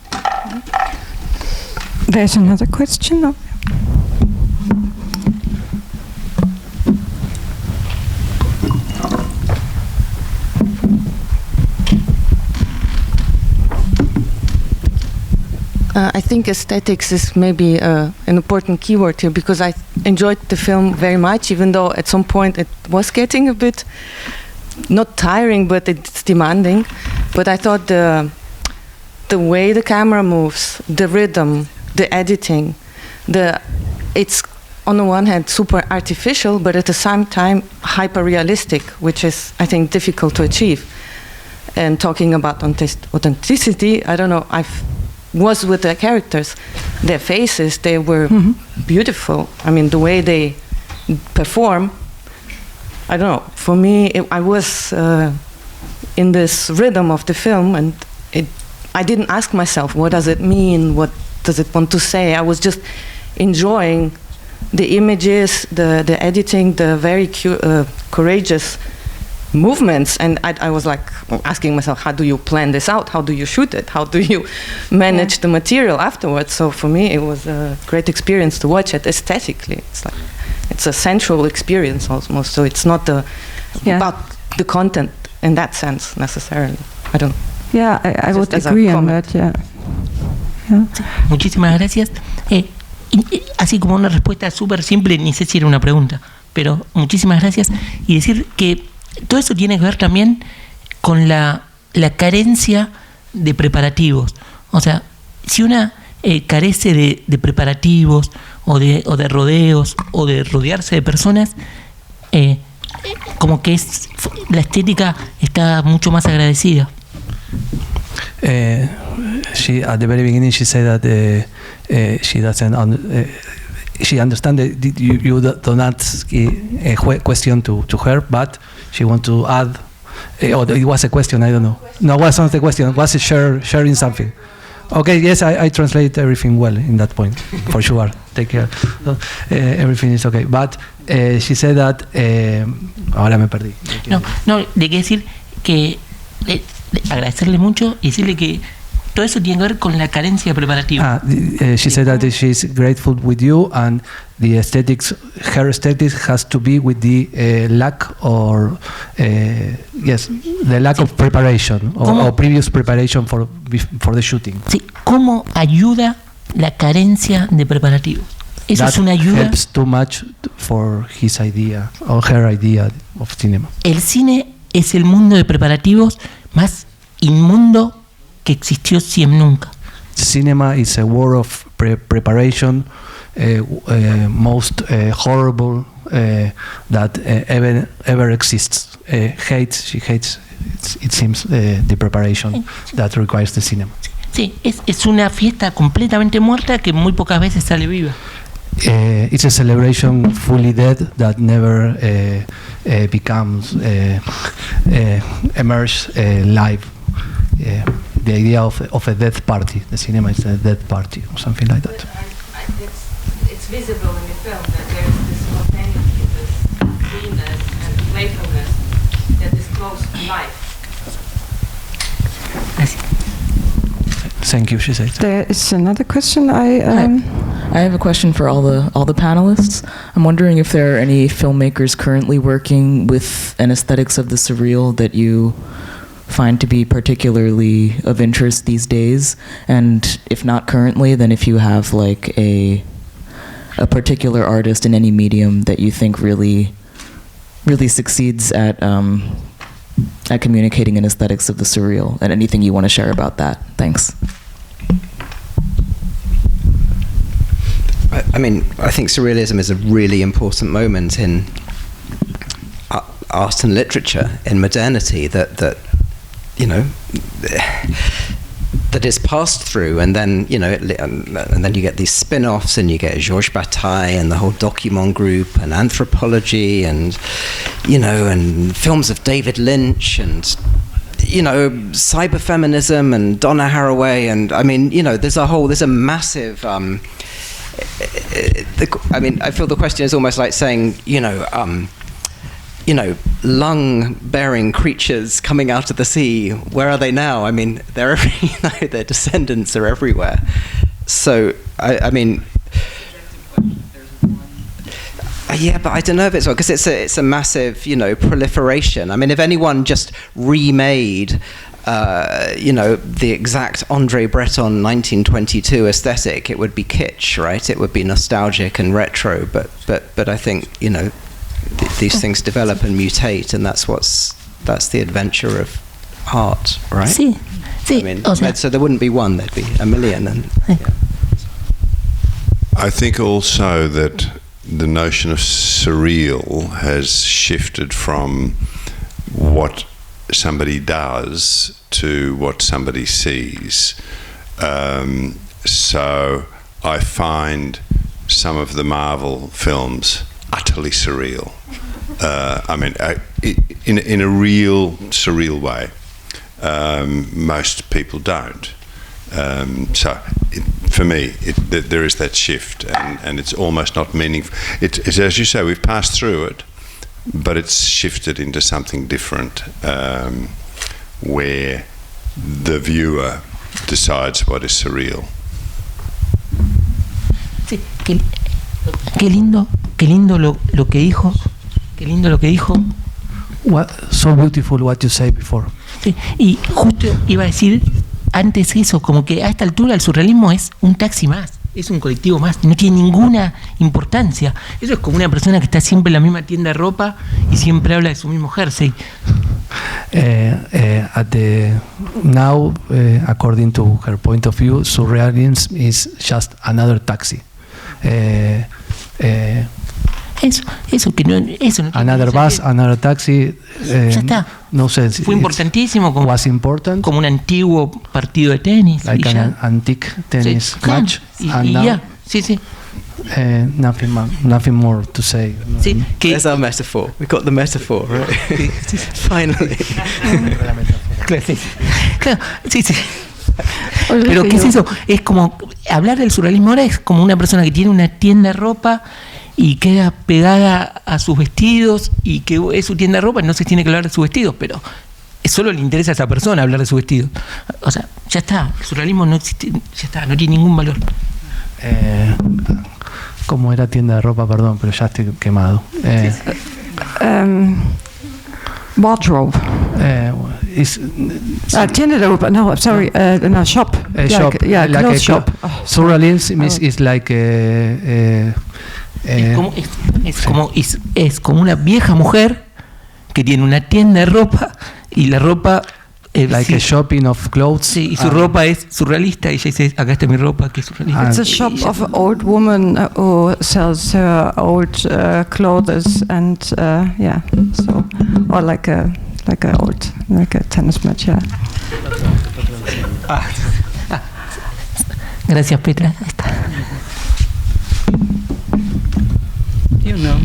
There's another question. No? I think aesthetics is maybe an important keyword here because I enjoyed the film very much, even though at some point it was getting a bit not tiring, but it's demanding. But I thought the way the camera moves, the rhythm, the editing, it's on the one hand super artificial, but at the same time hyper realistic, which is I think difficult to achieve. And talking about authenticity, I don't know, I was with the characters, their faces, they were beautiful. I mean, the way they perform, I don't know, for me, I was in this rhythm of the film, and I didn't ask myself, what does it mean, what does it want to say? I was just enjoying the images, the editing, the very courageous movements, and I was like asking myself, how do you plan this out? How do you shoot it? How do you manage the material afterwards? So for me, it was a great experience to watch it aesthetically. It's a sensual experience almost. So it's not about the content in that sense necessarily. I don't. Yeah, I would agree on that. Yeah. Muchísimas gracias. Así como una respuesta súper simple, ni sé si era una pregunta, pero muchísimas gracias. Y decir que todo eso tiene que ver también con la carencia de preparativos. O sea, si una carece de preparativos o de rodeos o de rodearse de personas, como que la estética está mucho más agradecida. She at the very beginning she said that she doesn't she understands that you don't ask a question to her, but she wants to add. It was a question. I don't know. No, it wasn't a question. It was sharing something. Okay, yes, I translate everything well in that point, for sure. Take care. Everything is okay. But she said that. Ahora me perdí. No, le quiero decir que agradecerle mucho y decirle que todo eso tiene que ver con la carencia preparativa. She said that she's grateful with you, and the aesthetics, her aesthetics has to be with the lack or the lack of preparation or previous preparation for the shooting. Sí, ¿cómo ayuda la carencia de preparativos? Eso es una ayuda. Helps too much for his idea or her idea of cinema. El cine es el mundo de preparativos más inmundo que existió nunca. Cinema is a world of preparation, most horrible that ever exists. She hates. It seems the preparation that requires the cinema. Sí, es una fiesta completamente muerta que muy pocas veces sale viva. It's a celebration fully dead that never becomes emerge live. The idea of a death party. The cinema is a death party or something like that. It's visible in the film that there is this spontaneity, this freeness and playfulness that is close to life. Thank you, she said. There is another question. I have a question for all the panelists. I'm wondering if there are any filmmakers currently working with an aesthetics of the surreal that you find to be particularly of interest these days, and if not currently, then if you have like a particular artist in any medium that you think really succeeds at communicating an aesthetics of the surreal, and anything you want to share about that. Thanks. I mean, I think surrealism is a really important moment in art and literature, in modernity, that you know, that is passed through, and then and then you get these spin-offs, and you get Georges Bataille and the whole document group, and anthropology, and and films of David Lynch, and cyberfeminism, and Donna Haraway, and I mean, there's a massive. I feel the question is almost like saying, lung-bearing creatures coming out of the sea, where are they now? I mean, they're their descendants are everywhere. So, yeah, but I don't know if it's because it's a massive, proliferation. I mean, if anyone just remade, the exact André Breton 1922 aesthetic, it would be kitsch, right? It would be nostalgic and retro. But I think these things develop and mutate, and that's the adventure of art, right? Sí. I mean, so there wouldn't be one; there'd be a million. And I think also that the notion of surreal has shifted from what somebody does to what somebody sees. So I find some of the Marvel films utterly surreal. In a real surreal way. Most people don't. For me, there is that shift, and it's almost not meaningful. It's as you say, we've passed through it, but it's shifted into something different, where the viewer decides what is surreal. Sí, qué lindo lo que dijo. Qué lindo lo que dijo. So beautiful what you say before. Sí, y justo iba a decir antes eso, como que a esta altura el surrealismo es un taxi más, es un colectivo más, no tiene ninguna importancia. Eso es como una persona que está siempre en la misma tienda de ropa y siempre habla de su mismo jersey. Now, according to her point of view, surrealism is just another taxi. Eso que no tiene another bus, another taxi. Ya está. No sé. Fue importantísimo como un antiguo partido de tenis. Like an antique tennis match. Y ya. Sí. Nothing more to say. Sí, There's our metaphor. We got the metaphor, right? Finally. Claro, sí. Pero ¿qué es eso? Es como hablar del surrealismo ahora es como una persona que tiene una tienda de ropa y queda pegada a sus vestidos y que es su tienda de ropa y no se tiene que hablar de sus vestidos, pero solo le interesa a esa persona hablar de su vestido. O sea, ya está, el surrealismo no existe, ya está, no tiene ningún valor. ¿Cómo era tienda de ropa? Perdón, pero ya estoy quemado. Wardrobe. Tienda de ropa, no, sorry, no, shop. Shop, like a shop. Surrealism is like es como una vieja mujer que tiene una tienda de ropa y la ropa like a shopping of clothes. Sí, y su ropa es surrealista y ella dice, acá está mi ropa que es surrealista. It's a shop of an old woman who sells her old clothes and so or like a tennis match, yeah. Gracias, Petra. You know,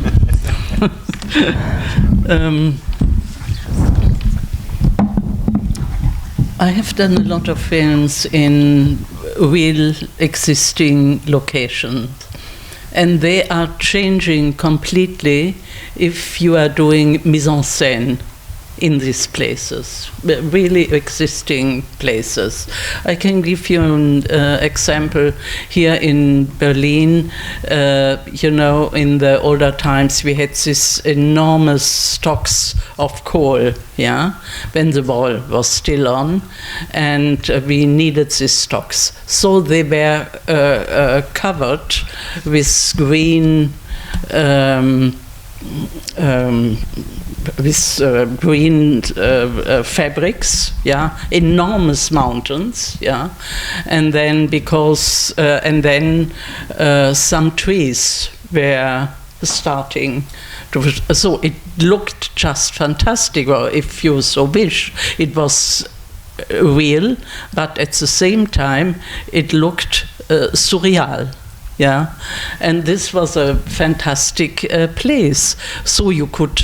I have done a lot of films in real existing locations, and they are changing completely if you are doing mise en scène in these places, really existing places. I can give you an example here in Berlin. In the older times we had these enormous stocks of coal, when the wall was still on, and we needed these stocks. So they were covered with green fabrics, enormous mountains, and then some trees were starting to, so it looked just fantastic, or if you so wish, it was real, but at the same time it looked surreal. And this was a fantastic place. So you could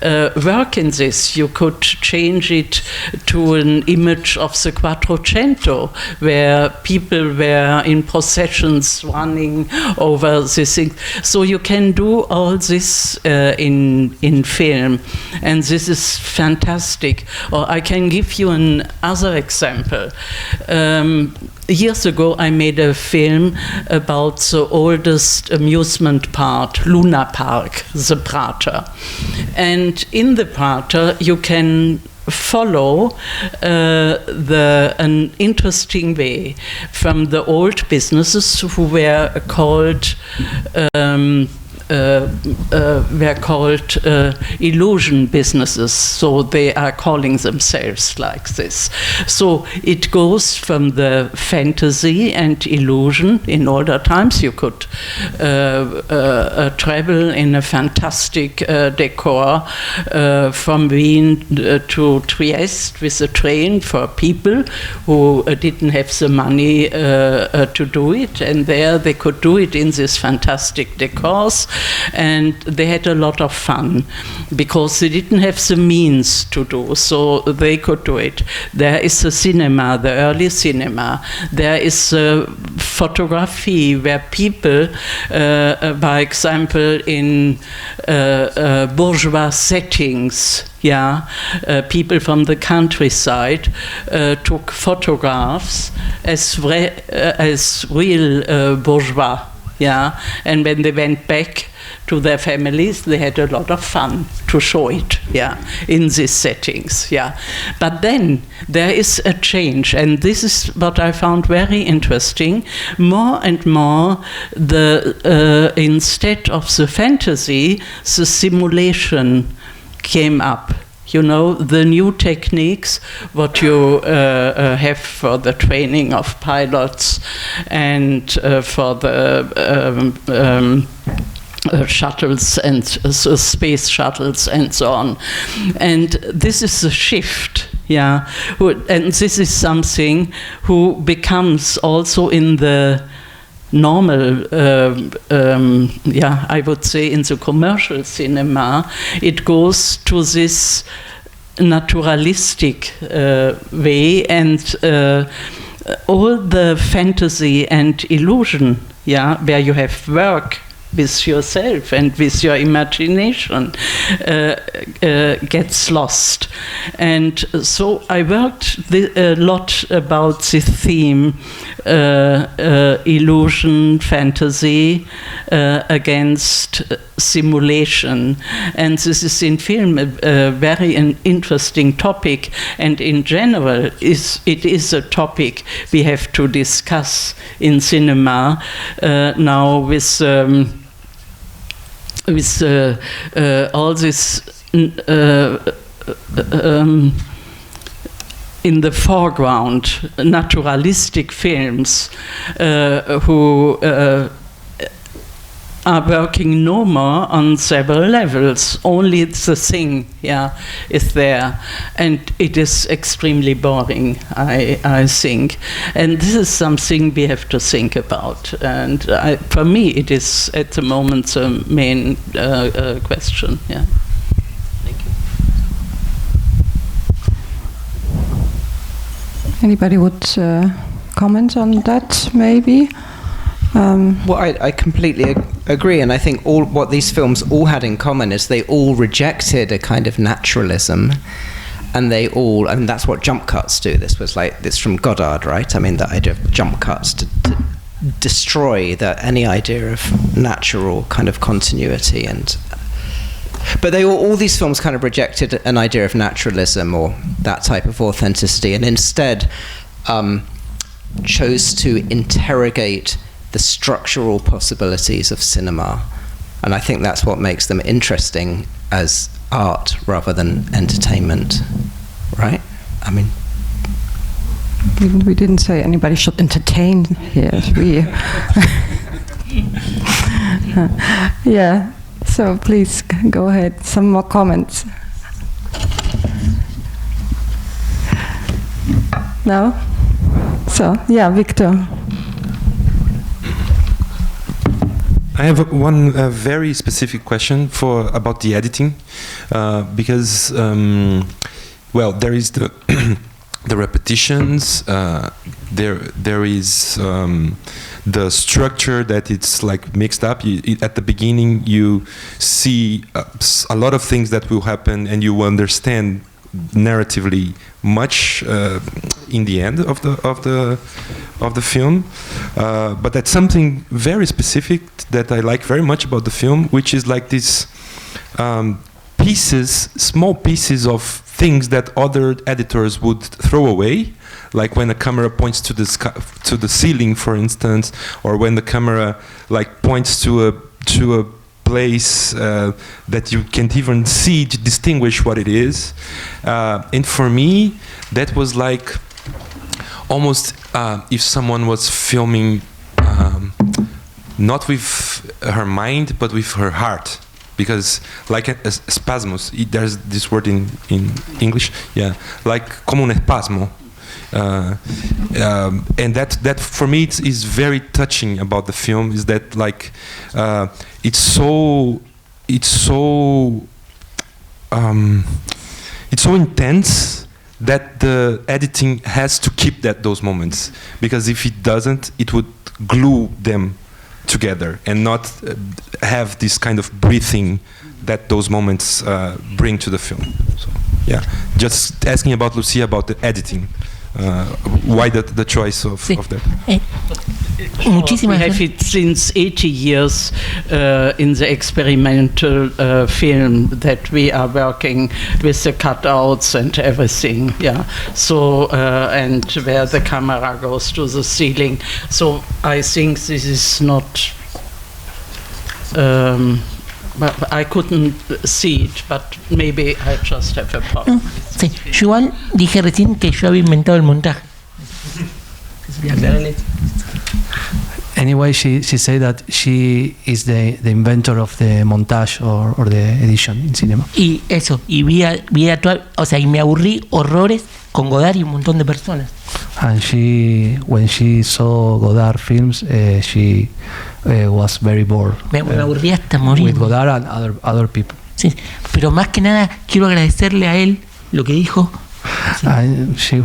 work in this. You could change it to an image of the Quattrocento, where people were in processions running over this thing. So you can do all this in film, and this is fantastic. Or I can give you another example. Years ago, I made a film about the oldest amusement park, Luna Park, the Prater. And in the Prater, you can follow an interesting way from the old businesses who were called were called illusion businesses, so they are calling themselves like this. So it goes from the fantasy and illusion. In older times you could travel in a fantastic decor from Wien to Trieste with a train for people who didn't have the money to do it, and there they could do it in this fantastic decors, and they had a lot of fun because they didn't have the means to do, so they could do it. There is the cinema, the early cinema. There is photography where people, by example, in bourgeois settings, people from the countryside took photographs as real bourgeois, and when they went back to their families, they had a lot of fun to show it, in these settings, But then there is a change, and this is what I found very interesting. More and more, instead of the fantasy, the simulation came up. You know, the new techniques, what you have for the training of pilots and for the shuttles and space shuttles and so on. And this is a shift, and this is something who becomes also in the normal, I would say in the commercial cinema, it goes to this naturalistic way, and all the fantasy and illusion, where you have work with yourself and with your imagination, gets lost. And so I worked a lot about this theme, illusion, fantasy, against simulation. And this is in film a very interesting topic, and in general it is a topic we have to discuss in cinema now with all this in the foreground, naturalistic films who are working no more on several levels. Only the thing, is there, and it is extremely boring, I think. And this is something we have to think about. And for me, it is at the moment the main question. Thank you. Anybody would comment on that, maybe? Well, I completely agree, and I think what these films all had in common is they all rejected a kind of naturalism, and that's what jump cuts do. This from Godard, right? I mean, the idea of jump cuts to destroy any idea of natural kind of continuity, but all these films kind of rejected an idea of naturalism or that type of authenticity, and instead chose to interrogate the structural possibilities of cinema. And I think that's what makes them interesting as art rather than entertainment, right? I mean, we didn't say anybody should entertain here. So please go ahead. Some more comments. No? So, Victor. I have one very specific question about the editing, because there is the the repetitions. There is the structure that it's like mixed up. At the beginning, you see a lot of things that will happen, and you understand narratively much in the end of the film, but that's something very specific that I like very much about the film, which is like these small pieces of things that other editors would throw away, like when the camera points to the ceiling, for instance, or when the camera like points to a place that you can't even see to distinguish what it is. And for me, that was like almost if someone was filming not with her mind but with her heart, because like a spasmos, there's this word in English, like como un espasmo. And that for me is very touching about the film, is that like it's so intense that the editing has to keep those moments, because if it doesn't, it would glue them together and not have this kind of breathing that those moments bring to the film. So yeah, just asking about Lucía about the editing. Why the choice of that? We have it since 80 years in the experimental film that we are working with the cutouts and everything. Yeah. So and where the camera goes to the ceiling. So I think this is not. I couldn't see it, but maybe I just have a problem. Sí, yo igual dije recién que yo había inventado el montaje. Anyway, she said that she is the inventor of the montage or the edition in cinema. Y eso, y vi o sea, y me aburrí horrores con Godard y un montón de personas. And when she saw Godard films, she was very bored. Me aburrí hasta morir. With Godard and other people. Sí, pero más que nada quiero agradecerle a él lo que dijo. Sí. She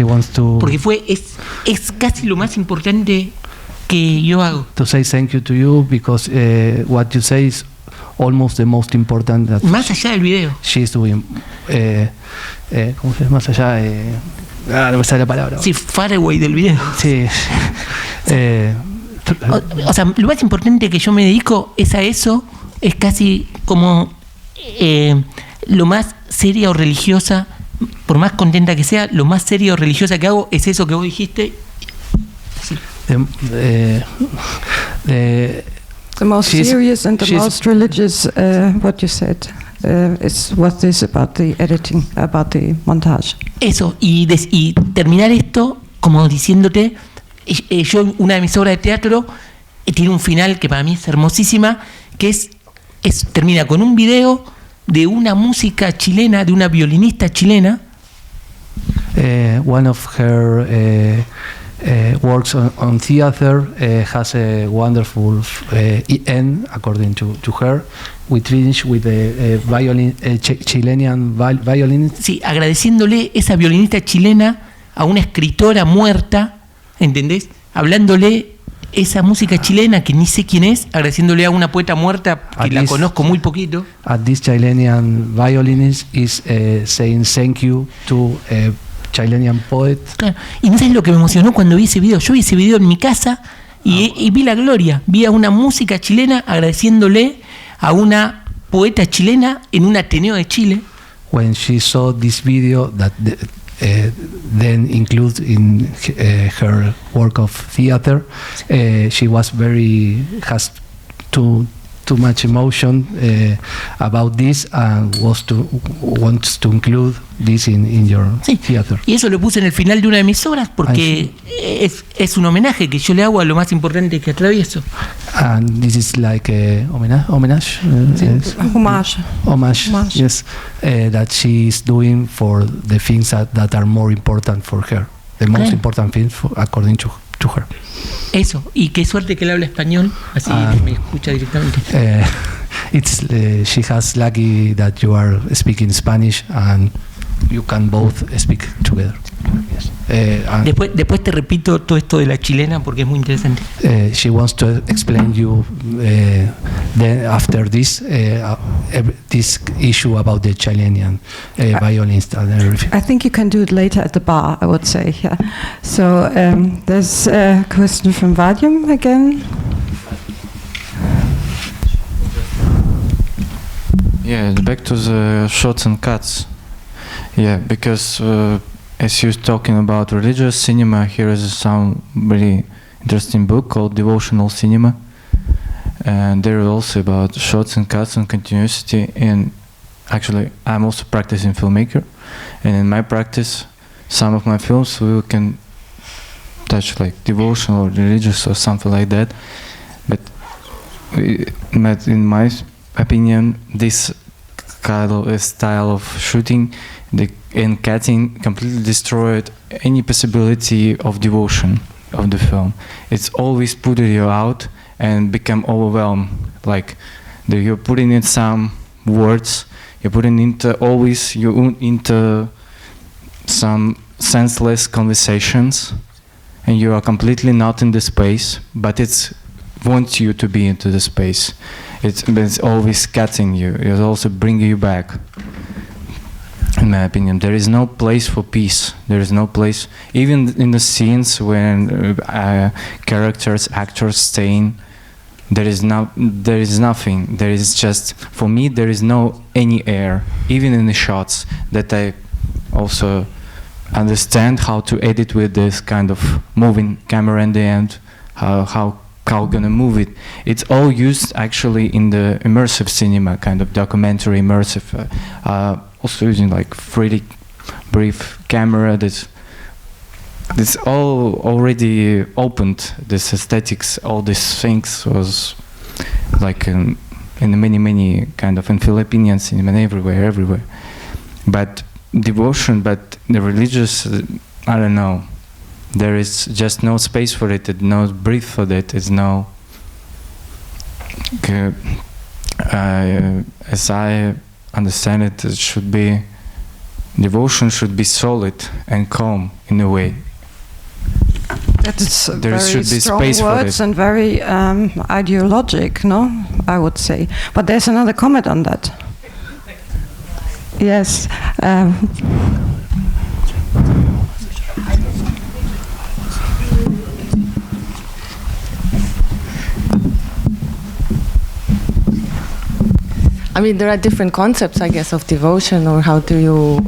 wants to. Porque es casi lo más importante que yo hago. To say thank you to you, because what you say is almost the most important. That más allá del video. She's doing. ¿Cómo se llama? Más allá. No me sale la palabra. Sí, far away del video. Sí. O sea, lo más importante que yo me dedico es a eso. Es casi como lo más seria o religiosa, por más contenta que sea, lo más seria o religiosa que hago es eso que vos dijiste. Sí. The most serious and the most religious, what you said, is what is about the editing, about the montage. Eso, y terminar esto como diciéndote, yo, una de mis obras de teatro tiene un final que para mí es hermosísima, que termina con un video de una música chilena, de una violinista chilena. One of her works on theater has a wonderful end, according to her. We finish with a Chilean violinist. Sí, agradeciéndole esa violinista chilena a una escritora muerta, ¿entendés? Hablándole esa música chilena que ni sé quién es, agradeciéndole a una poeta muerta que la conozco muy poquito. This Chilean violinist is saying thank you to a Chilean poet. Claro. Y no sabes lo que me emocionó cuando vi ese video. Yo vi ese video en mi casa y vi la gloria. Vi a una música chilena agradeciéndole a una poeta chilena en un Ateneo de Chile. When she saw this video that then includes in her work of theater, she was has too much emotion about this and wants to include this in your theater. Y eso lo puse en el final de una de mis obras porque es un homenaje que yo le hago a lo más importante que atravieso. And this is like a homage. Yes, that she is doing for the things that are more important for her, the most important things according to her. Eso, y qué suerte que él habla español, así me escucha directamente. She has lucky that you are speaking Spanish and you can both speak together. Yes. Después te repito todo esto de la chilena porque es muy interesante. She wants to explain you then after this issue about the Chilean violinist and everything. I think you can do it later at the bar, I would say. Yeah. So there's a question from Vadium again. Yeah, back to the shots and cuts. Yeah, because as you're talking about religious cinema, here is some very interesting book called Devotional Cinema. and they're also about shots and cuts and continuity. And actually, I'm also practicing filmmaker, and in my practice, some of my films we can touch like devotional or religious or something like that. But in my opinion, this kind of style of shooting and cutting completely destroyed any possibility of devotion of the film. It's always putting you out and become overwhelmed. Like you're putting in some words, you're putting into some senseless conversations, and you are completely not in the space, but it wants you to be into the space. It's always cutting you. It's also bringing you back. In my opinion, there is no place for peace. There is no place, even in the scenes when characters, actors staying. There is nothing. There is just, for me, there is no any air, even in the shots that I also understand how to edit with this kind of moving camera in the end, how gonna move it. It's all used actually in the immersive cinema, kind of documentary immersive, also using like pretty brief camera that's all already opened. This aesthetics, all these things was like in many kind of in Philippine cinema everywhere. But devotion, but the religious, I don't know. There is just no space for it, no breath for it. It's no. As I understand it, it should be devotion should be solid and calm in a way. That's there very should be strong space words for it. and very ideologic, no? I would say. But there's another comment on that. Yes. I mean, there are different concepts, I guess, of devotion, or how do you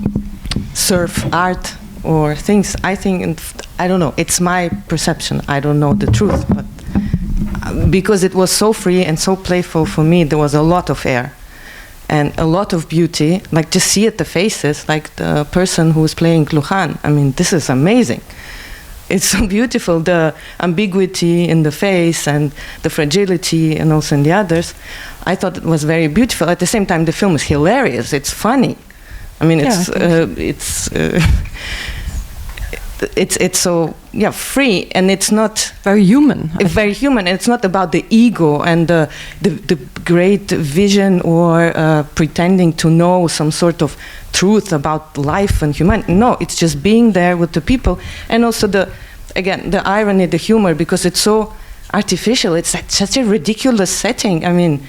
serve art or things. I think, I don't know, it's my perception. I don't know the truth, but because it was so free and so playful for me, there was a lot of air and a lot of beauty. Like, just see at the faces, like the person who was playing Lujan. I mean, this is amazing. It's so beautiful, the ambiguity in the face and the fragility, and also in the others. I thought it was very beautiful. At the same time, the film is hilarious. It's funny. I mean, it's so free, and it's not very human. Very human. And it's not about the ego and the great vision or pretending to know some sort of truth about life and humanity. No, it's just being there with the people, and also the irony, the humor, because it's so artificial. It's such a ridiculous setting. I mean,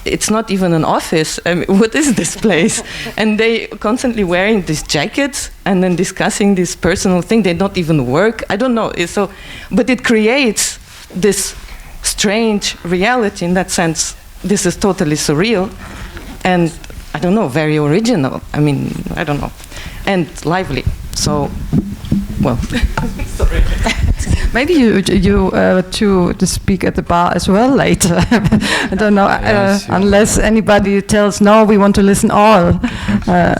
it's not even an office. I mean, what is this place? And they constantly wearing these jackets and then discussing this personal thing. They don't even work. I don't know. It's so, but it creates this strange reality in that sense. This is totally surreal, and I don't know, very original. I mean, I don't know, and lively. So, well, sorry. Maybe you to speak at the bar as well later. I don't know, unless anybody tells no, we want to listen all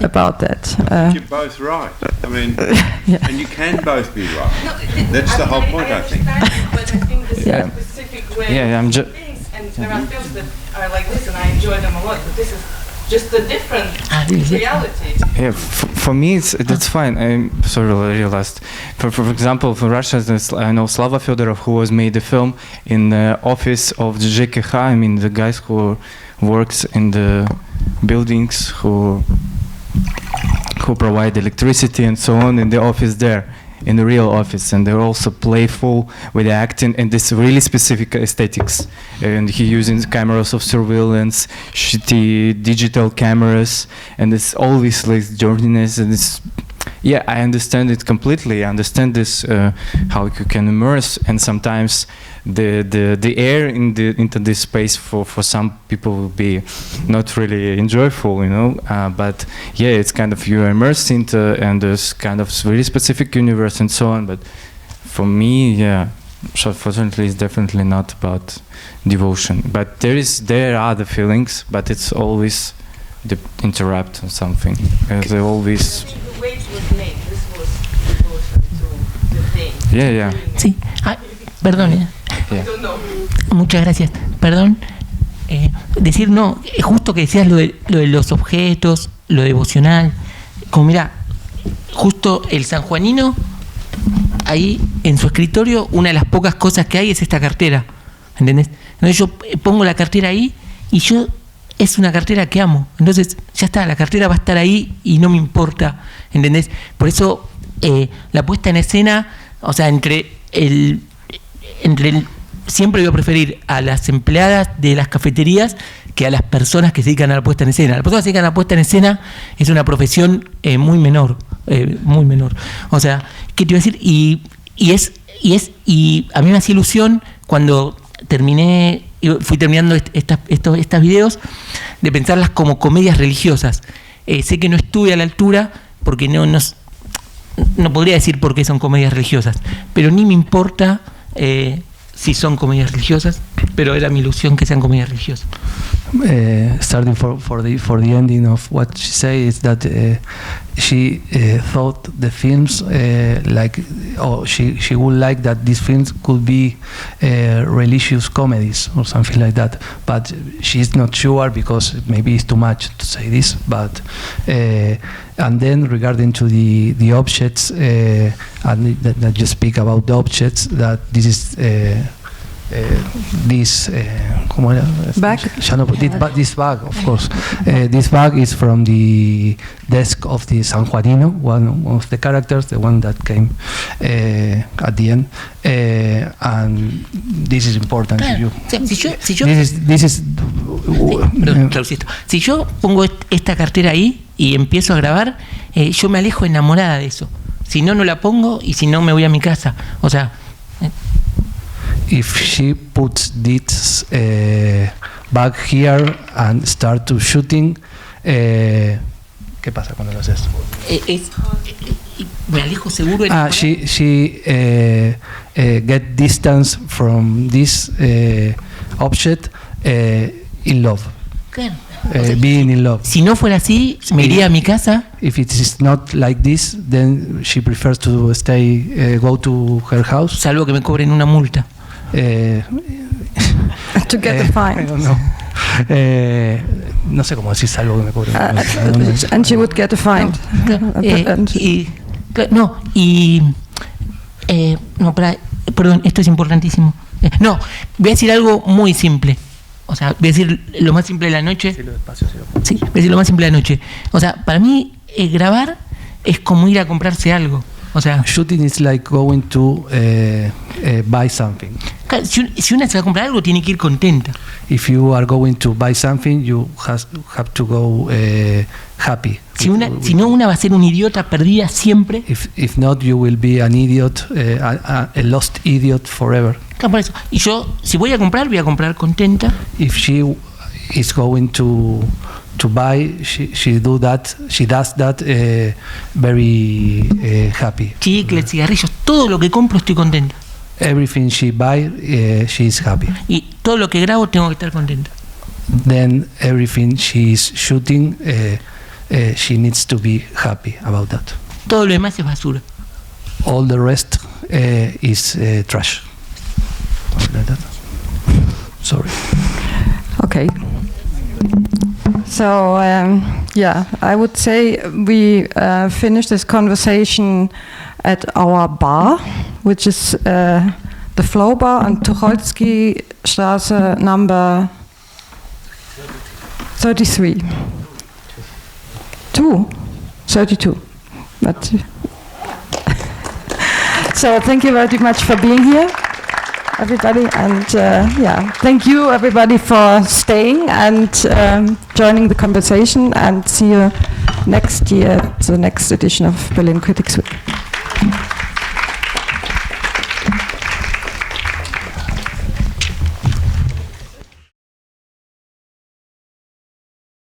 about that. You're both right. I mean, and you can both be right. No, that's the whole point, I think. But I think this is a specific way of things, and there are films that are like this, and I enjoy them a lot. But this is just a different reality. Yeah, for me, that's fine. I'm sorry, I realized. For example, for Russia, I know Slava Fedorov, who was made the film in the office of the ЖКХ. I mean, the guys who works in the buildings, who provide electricity and so on in the office there, in the real office, and they're also playful with the acting and this really specific aesthetics. And he using cameras of surveillance, shitty digital cameras, and it's always like journeyiness, and it's I understand it completely. I understand this how you can immerse, and sometimes the air into this space for some people will be not really enjoyable, you know. But it's kind of you're immersed into, and there's kind of very specific universe and so on. But for me, So fortunately, it's definitely not about devotion. But there are the feelings, but it's always the interrupt or something. They always. The weight was made. This was devotion to the thing. Yeah. Sí. Perdón. Yeah. Muchas gracias. Perdón. Decir no, justo que decías lo de los objetos, lo devocional. Como mira, justo el sanjuanino, ahí en su escritorio, una de las pocas cosas que hay es esta cartera. ¿Entendés? Entonces yo pongo la cartera ahí y es una cartera que amo. Entonces ya está, la cartera va a estar ahí y no me importa. ¿Entendés? Por eso la puesta en escena, o sea, siempre voy a preferir a las empleadas de las cafeterías que a las personas que se dedican a la puesta en escena. Las personas que se dedican a la puesta en escena es una profesión muy menor. O sea, ¿qué te iba a decir? Y a mí me hacía ilusión cuando fui terminando estos videos, de pensarlas como comedias religiosas. Sé que no estuve a la altura porque no podría decir por qué son comedias religiosas, pero ni me importa si son comedias religiosas, pero era mi ilusión que sean comedias religiosas. Starting for the ending of what she said is that she thought the films she would like that these films could be religious comedies or something like that, but she's not sure because maybe it's too much to say this, but and then regarding to the objects and that you speak about the objects, that this is this bag? This bag, of course. This bag is from the desk of the San Juanino, one of the characters, the one that came at the end, and this is important to you. Si yo pongo esta cartera ahí y empiezo a grabar, yo me alejo enamorada de eso. Si no la pongo y si no me voy a mi casa. O sea. If she puts this bag here and start to shooting, ¿qué pasa cuando lo haces? Me alejo seguro. She get distance from this object in love. Claro. Being in love. Si no fuera así, me iría a mi casa. If it is not like this, then she prefers to go to her house. Salvo que me cobren una multa. To get the fine. I don't know. No sé cómo decir salvo que me cobren. And she would get a fine. Perdón, esto es importantísimo. Voy a decir algo muy simple. O sea, voy a decir lo más simple de la noche. Sí, voy a decir lo más simple de la noche. O sea, para mí grabar es como ir a comprarse algo. O sea, shooting is like going to buy something. Si una se va a comprar algo, tiene que ir contenta. If you are going to buy something, you have to go happy. Si no, una va a ser un idiota perdida siempre. If not, you will be an idiot, a lost idiot forever. Claro, por eso. Y yo, si voy a comprar contenta. If she is going to buy, she does that very happy. Chicles, cigarrillos, todo lo que compro estoy contenta. Everything she buy, she is happy. Y todo lo que grabo tengo que estar contenta. Then everything she is shooting, she needs to be happy about that. Todo lo demás es basura. All the rest is trash. Like that. Sorry. Okay. So I would say we finished this conversation at our bar, which is the Flow Bar on Tucholsky Straße number 32. But so thank you very much for being here, everybody, and thank you everybody for staying and joining the conversation, and see you next year, the next edition of Berlin Critics Week.